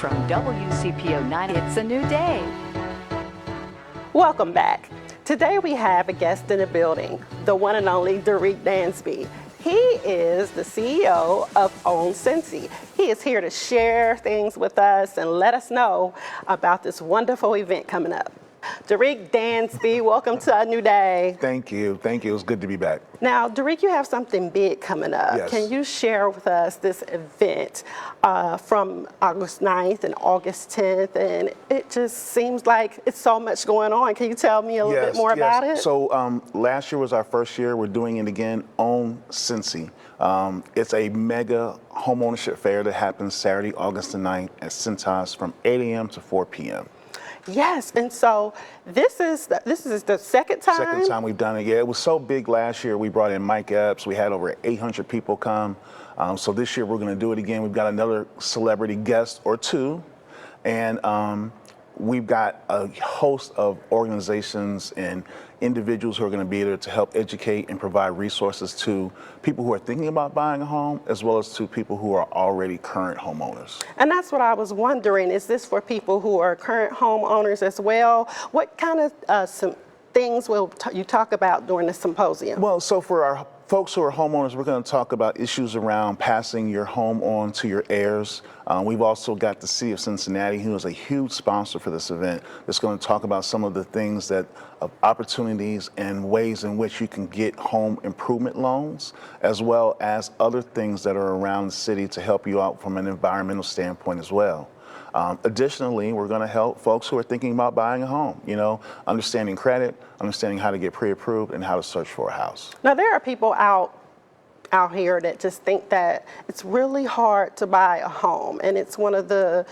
From WCPO 90, it's a new day. Welcome back. Today we have a guest in the building, the one and only Derek Dansby. He is the CEO of Own Cincy. He is here to share things with us and let us know about this wonderful event coming up. Derek Dansby, welcome to A New Day. Thank you. Thank you. It's good to be back. Now, Derek, you have something big coming up. Yes. Can you share with us this event from August 9th and August 10th? And it just seems like it's so much going on. Can you tell me a little bit more about it? So last year was our first year. We're doing it again, Own Cincy. It's a mega homeownership fair that happens Saturday, August the 9th at Cintas from 8 a.m. to 4 p.m. Yes, and so this is the second time? Second time we've done it. Yeah, it was so big last year. We brought in Mike Epps. We had over 800 people come. So this year we're going to do it again. We've got another celebrity guest or two. And we've got a host of organizations and individuals who are going to be there to help educate and provide resources to people who are thinking about buying a home, as well as to people who are already current homeowners. And that's what I was wondering. Is this for people who are current homeowners as well? What kind of some things will you talk about during the symposium? Well, so for our folks who are homeowners, we're going to talk about issues around passing your home on to your heirs. We've also got the City of Cincinnati, who is a huge sponsor for this event, that's going to talk about some of the things that opportunities and ways in which you can get home improvement loans, as well as other things that are around the city to help you out from an environmental standpoint as well. Additionally, we're going to help folks who are thinking about buying a home, understanding credit, understanding how to get pre-approved, and how to search for a house. Now, there are people out here that just think that it's really hard to buy a home, and it's one of the,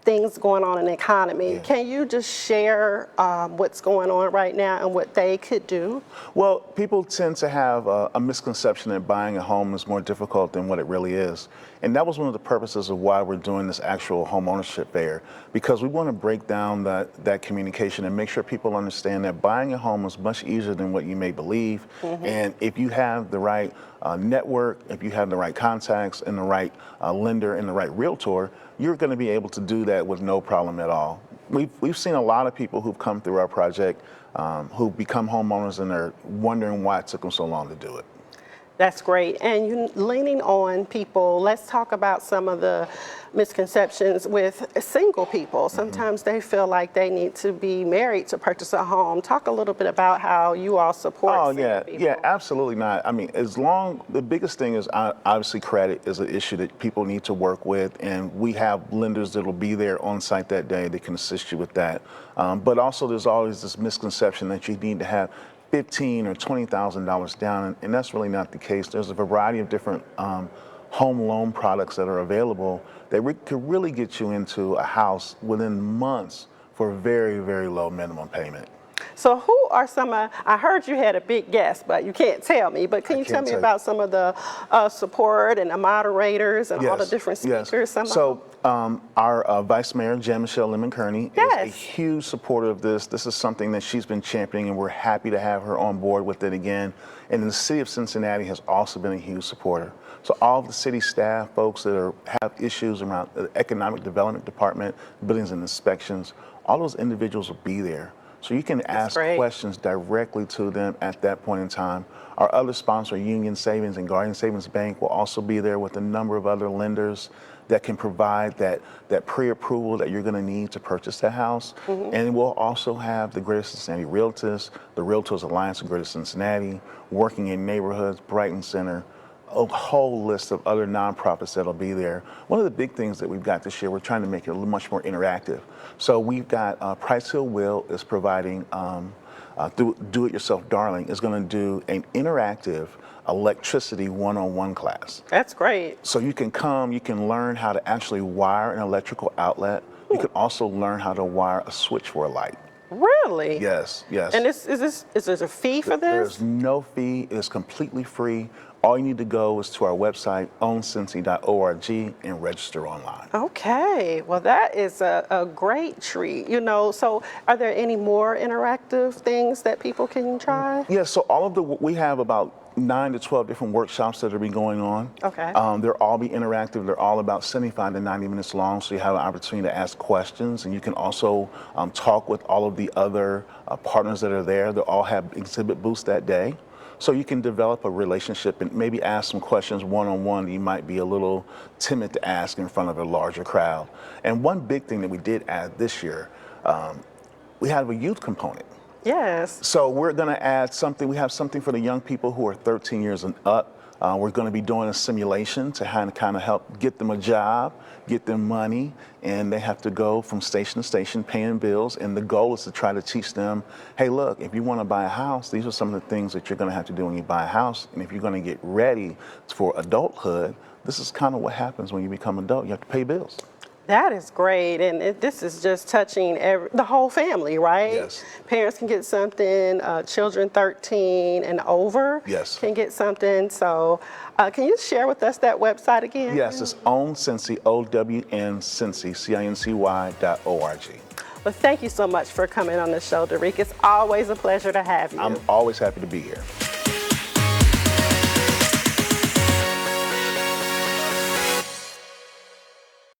things going on in the economy. Yeah. Can you just share what's going on right now and what they could do? Well, people tend to have a misconception that buying a home is more difficult than what it really is. And that was one of the purposes of why we're doing this actual home ownership fair, because we want to break down that communication and make sure people understand that buying a home is much easier than what you may believe. Mm-hmm. And if you have the right network, if you have the right contacts and the right lender and the right realtor, you're going to be able to do that with no problem at all. We've seen a lot of people who've come through our project who've become homeowners, and they're wondering why it took them so long to do it. That's great. And you leaning on people, let's talk about some of the misconceptions with single people. Sometimes they feel like they need to be married to purchase a home. Talk a little bit about how you all support single people. Yeah, absolutely not. I mean, the biggest thing is obviously credit is an issue that people need to work with, and we have lenders that will be there on site that day that can assist you with that. But also there's always this misconception that you need to have $15,000 or $20,000 down, and that's really not the case. There's a variety of different home loan products that are available that could really get you into a house within months for a very, very low minimum payment. So who are I heard you had a big guest, but you can't tell me, but can you tell me about some of the support and the moderators and all the different speakers? Yes. So our Vice Mayor, Jan Michelle Lemon-Kearney, is a huge supporter of this. This is something that she's been championing, and we're happy to have her on board with it again. And the City of Cincinnati has also been a huge supporter. So all of the city staff, folks that have issues around the Economic Development Department, buildings and inspections, all those individuals will be there. So you can ask questions directly to them at that point in time. Our other sponsor, Union Savings and Guardian Savings Bank, will also be there with a number of other lenders that can provide that pre-approval that you're going to need to purchase that house. Mm-hmm. And we'll also have the Greater Cincinnati Realtors, the Realtors Alliance of Greater Cincinnati, Working in Neighborhoods, Brighton Center, a whole list of other nonprofits that'll be there. One of the big things that we've got this year, we're trying to make it a little much more interactive. So we've got Price Hill Will is providing, through Do It Yourself Darling, is going to do an interactive electricity one-on-one class. That's great. So you can come, you can learn how to actually wire an electrical outlet. Ooh. You can also learn how to wire a switch for a light. Really? Yes. And is there a fee for this? There's no fee. It is completely free. All you need to go is to our website, owncincy.org, and register online. Okay. Well, that is a great treat. So are there any more interactive things that people can try? Yeah, so we have about 9 to 12 different workshops that will be going on. Okay. They'll all be interactive. They're all about 75 to 90 minutes long, so you have an opportunity to ask questions, and you can also talk with all of the other partners that are there. They'll all have exhibit booths that day. So you can develop a relationship and maybe ask some questions one-on-one that you might be a little timid to ask in front of a larger crowd. And one big thing that we did add this year, we have a youth component. Yes. So we're going to add something. We have something for the young people who are 13 years and up. We're going to be doing a simulation to kind of help get them a job, get them money, and they have to go from station to station paying bills. And the goal is to try to teach them, hey, look, if you want to buy a house, these are some of the things that you're going to have to do when you buy a house. And if you're going to get ready for adulthood, this is kind of what happens when you become adult. You have to pay bills. That is great, and this is just touching the whole family, right? Yes. Parents can get something, children 13 and over Yes. can get something. So can you share with us that website again? Yes, it's OwnCincy, OWN-Cincy, CINCY.org. Well, thank you so much for coming on the show, Derek. It's always a pleasure to have you. I'm always happy to be here.